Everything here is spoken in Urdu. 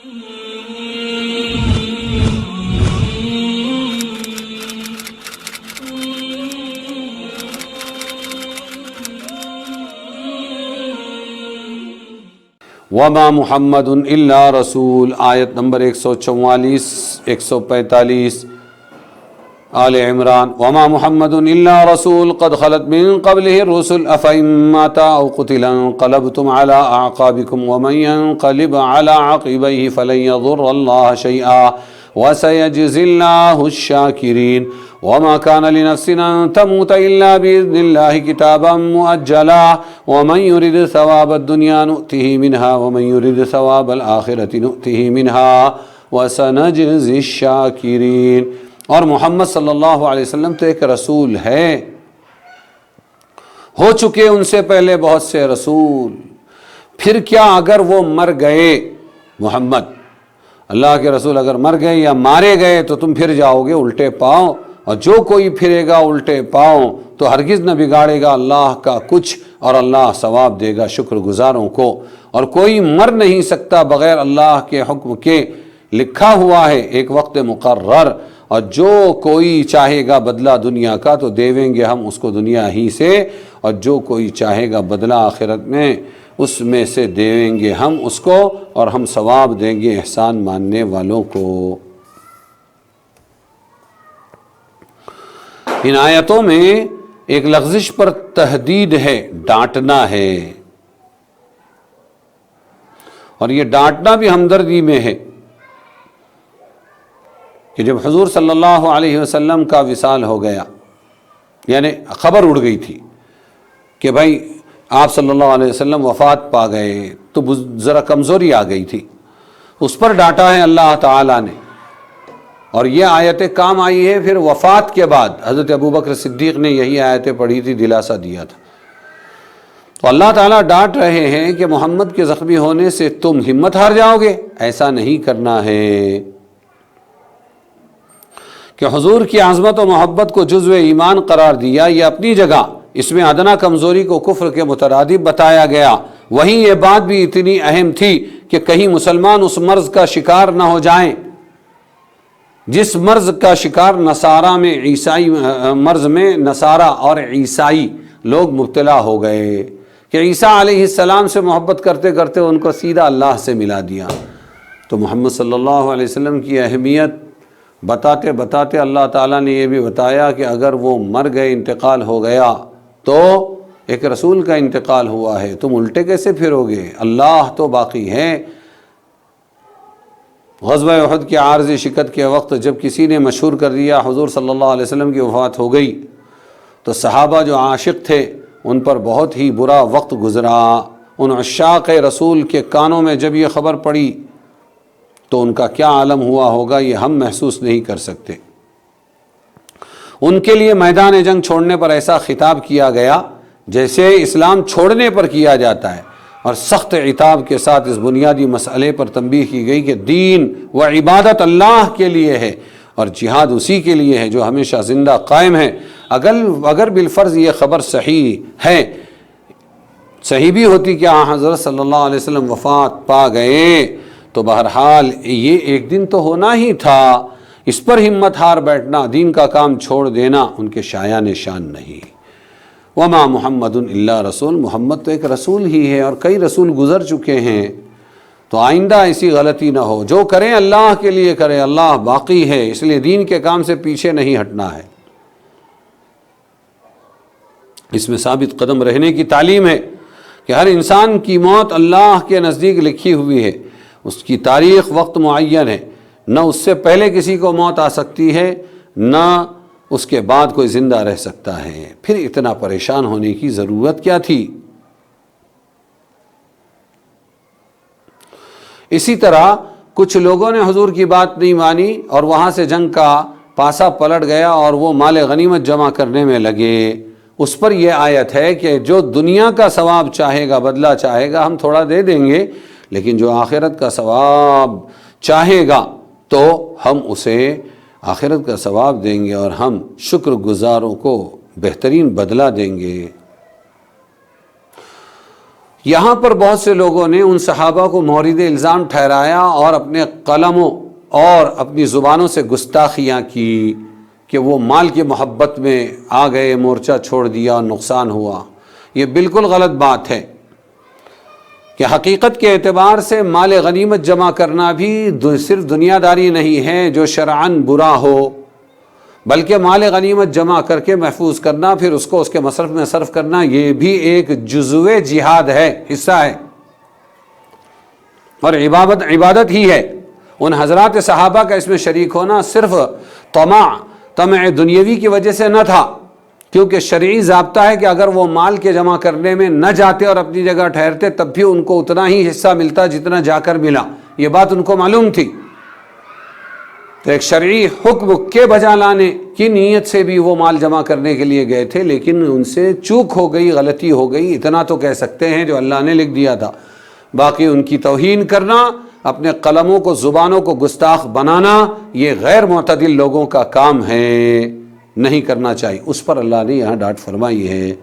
وما محمد الا رسول، آیت نمبر 144 145 آل عمران۔ وما محمد الا رسول قد خلت من قبله الرسل افإن مات او قتل انقلبتم على اعقابكم ومن ينقلب على عقبيه فلن يضر الله شيئا وسيجزي الله الشاكرين۔ وما كان لنفس أن تموت إلا بإذن الله كتابا مؤجلا ومن يرد ثواب الدنيا نؤته منها ومن يرد ثواب الآخرة نؤته منها وسنجزي الشاكرين۔ اور محمد صلی اللہ علیہ وسلم تو ایک رسول ہے، ہو چکے ان سے پہلے بہت سے رسول، پھر کیا اگر وہ مر گئے، محمد اللہ کے رسول اگر مر گئے یا مارے گئے تو تم پھر جاؤ گے الٹے پاؤں، اور جو کوئی پھرے گا الٹے پاؤں تو ہرگز نہ بگاڑے گا اللہ کا کچھ، اور اللہ ثواب دے گا شکر گزاروں کو۔ اور کوئی مر نہیں سکتا بغیر اللہ کے حکم کے، لکھا ہوا ہے ایک وقت مقرر، اور جو کوئی چاہے گا بدلہ دنیا کا تو دیویں گے ہم اس کو دنیا ہی سے، اور جو کوئی چاہے گا بدلہ آخرت میں اس میں سے دیویں گے ہم اس کو، اور ہم ثواب دیں گے احسان ماننے والوں کو۔ ان آیتوں میں ایک لغزش پر تہدید ہے، ڈانٹنا ہے، اور یہ ڈانٹنا بھی ہمدردی میں ہے کہ جب حضور صلی اللہ علیہ وسلم کا وصال ہو گیا، یعنی خبر اڑ گئی تھی کہ بھائی آپ صلی اللہ علیہ وسلم وفات پا گئے، تو ذرا کمزوری آ گئی تھی، اس پر ڈانٹا ہے اللہ تعالیٰ نے۔ اور یہ آیتیں کام آئی ہے پھر وفات کے بعد، حضرت ابوبکر صدیق نے یہی آیتیں پڑھی تھی، دلاسا دیا تھا۔ تو اللہ تعالیٰ ڈانٹ رہے ہیں کہ محمد کے زخمی ہونے سے تم ہمت ہار جاؤ گے، ایسا نہیں کرنا ہے، کہ حضور کی عظمت و محبت کو جزو ایمان قرار دیا، یہ اپنی جگہ، اس میں ادنا کمزوری کو کفر کے مترادف بتایا گیا۔ وہیں یہ بات بھی اتنی اہم تھی کہ کہیں مسلمان اس مرض کا شکار نہ ہو جائیں جس مرض کا شکار نصارہ میں عیسائی مرض میں نصارہ اور عیسائی لوگ مبتلا ہو گئے، کہ عیسیٰ علیہ السلام سے محبت کرتے کرتے ان کو سیدھا اللہ سے ملا دیا۔ تو محمد صلی اللہ علیہ وسلم کی اہمیت بتاتے بتاتے اللہ تعالیٰ نے یہ بھی بتایا کہ اگر وہ مر گئے، انتقال ہو گیا، تو ایک رسول کا انتقال ہوا ہے، تم الٹے کیسے پھرو گے، اللہ تو باقی ہے۔ غزوہ احد کی عارضی شکست کے وقت جب کسی نے مشہور کر دیا حضور صلی اللہ علیہ وسلم کی وفات ہو گئی، تو صحابہ جو عاشق تھے ان پر بہت ہی برا وقت گزرا۔ ان عشاق رسول کے کانوں میں جب یہ خبر پڑی تو ان کا کیا عالم ہوا ہوگا یہ ہم محسوس نہیں کر سکتے۔ ان کے لیے میدان جنگ چھوڑنے پر ایسا خطاب کیا گیا جیسے اسلام چھوڑنے پر کیا جاتا ہے، اور سخت عتاب کے ساتھ اس بنیادی مسئلے پر تنبیہ کی گئی کہ دین و عبادت اللہ کے لیے ہے، اور جہاد اسی کے لیے ہے جو ہمیشہ زندہ قائم ہے۔ اگر بالفرض یہ خبر صحیح ہے، صحیح بھی ہوتی کہ حضرت صلی اللہ علیہ وسلم وفات پا گئے، تو بہرحال یہ ایک دن تو ہونا ہی تھا، اس پر ہمت ہار بیٹھنا، دین کا کام چھوڑ دینا ان کے شایان شان نہیں۔ وما محمد الا رسول، محمد تو ایک رسول ہی ہے، اور کئی رسول گزر چکے ہیں، تو آئندہ ایسی غلطی نہ ہو، جو کریں اللہ کے لیے کریں، اللہ باقی ہے، اس لیے دین کے کام سے پیچھے نہیں ہٹنا ہے۔ اس میں ثابت قدم رہنے کی تعلیم ہے کہ ہر انسان کی موت اللہ کے نزدیک لکھی ہوئی ہے، اس کی تاریخ وقت معین ہے، نہ اس سے پہلے کسی کو موت آ سکتی ہے، نہ اس کے بعد کوئی زندہ رہ سکتا ہے، پھر اتنا پریشان ہونے کی ضرورت کیا تھی؟ اسی طرح کچھ لوگوں نے حضور کی بات نہیں مانی اور وہاں سے جنگ کا پاسا پلٹ گیا اور وہ مال غنیمت جمع کرنے میں لگے۔ اس پر یہ آیت ہے کہ جو دنیا کا ثواب چاہے گا، بدلہ چاہے گا، ہم تھوڑا دے دیں گے، لیکن جو آخرت کا ثواب چاہے گا تو ہم اسے آخرت کا ثواب دیں گے، اور ہم شکر گزاروں کو بہترین بدلہ دیں گے۔ یہاں پر بہت سے لوگوں نے ان صحابہ کو مورد الزام ٹھہرایا اور اپنے قلموں اور اپنی زبانوں سے گستاخیاں کی کہ وہ مال کی محبت میں آ گئے، مورچہ چھوڑ دیا اور نقصان ہوا۔ یہ بالکل غلط بات ہے کہ حقیقت کے اعتبار سے مال غنیمت جمع کرنا بھی صرف دنیا داری نہیں ہے جو شرعاً برا ہو، بلکہ مال غنیمت جمع کر کے محفوظ کرنا، پھر اس کو اس کے مصرف میں صرف کرنا، یہ بھی ایک جزو جہاد ہے، حصہ ہے اور عبادت ہی ہے۔ ان حضرات صحابہ کا اس میں شریک ہونا صرف طمع دنیاوی کی وجہ سے نہ تھا، کیونکہ شرعی ضابطہ ہے کہ اگر وہ مال کے جمع کرنے میں نہ جاتے اور اپنی جگہ ٹھہرتے تب بھی ان کو اتنا ہی حصہ ملتا جتنا جا کر ملا، یہ بات ان کو معلوم تھی۔ تو ایک شرعی حکم کے بجا لانے کی نیت سے بھی وہ مال جمع کرنے کے لیے گئے تھے، لیکن ان سے چوک ہو گئی، غلطی ہو گئی، اتنا تو کہہ سکتے ہیں جو اللہ نے لکھ دیا تھا۔ باقی ان کی توہین کرنا، اپنے قلموں کو، زبانوں کو گستاخ بنانا، یہ غیر معتدل لوگوں کا کام ہے، نہیں کرنا چاہیے۔ اس پر اللہ نے یہاں ڈانٹ فرمائی ہے۔